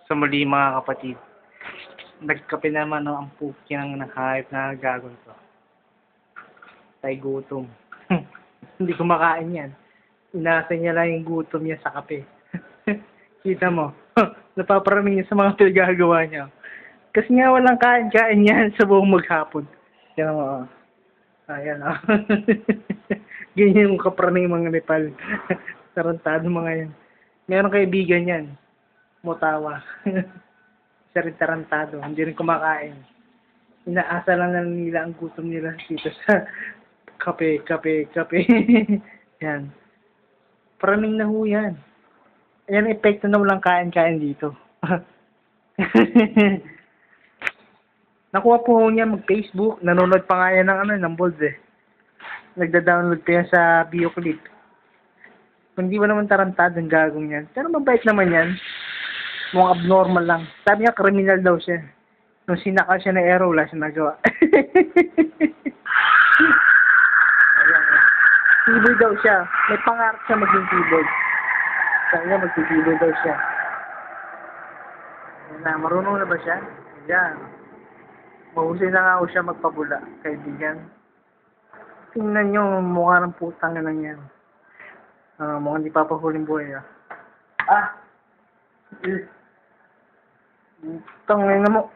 Sa muli mga kapatid, nagkape naman no, ang puki ng nakahayop na gagon to. Tay gutom. Hindi kumakain yan. Inasa niya lang yung gutom niya sa kape. Kita mo, napaparaming niya sa mga pinagagawa niya. Kasi nga walang kain-kain yan sa buong maghapon. Yan mo, oh. Ayan, oh. Ganyan yung kaparaming mga Nepal. Tarantado mga yan. Meron kaibigan yan. Mutawa. Isa rin tarantado. Hindi rin kumakain. Inaasa lang na nila ang gutom nila dito sa kape. Yan. Paraming na ho yan. Ayan ang epekto na walang kain-kain dito. Nakuha po ho niya mag-Facebook. Nanonood pa nga yan ng Bolds eh. Nagda-download pa yan sa BioClip. Hindi ba naman tarantado ang gagong yan? Pero mabait naman yan. Mukhang abnormal lang. Sabi niya, criminal daw siya. Nung sinakal siya na arrow, wala siya nagawa. Tiboy daw siya. May pangarap siya maging tiboy. Sabi niya, magtitiboy daw siya. Ayan na, marunong na ba siya? Ayan. Mahusay na nga ako siya magpabula, kaibigan. Tingnan nyo, mukha ng putang na lang yan. Mukhang di papahuling buhay ah. Tangay na mo.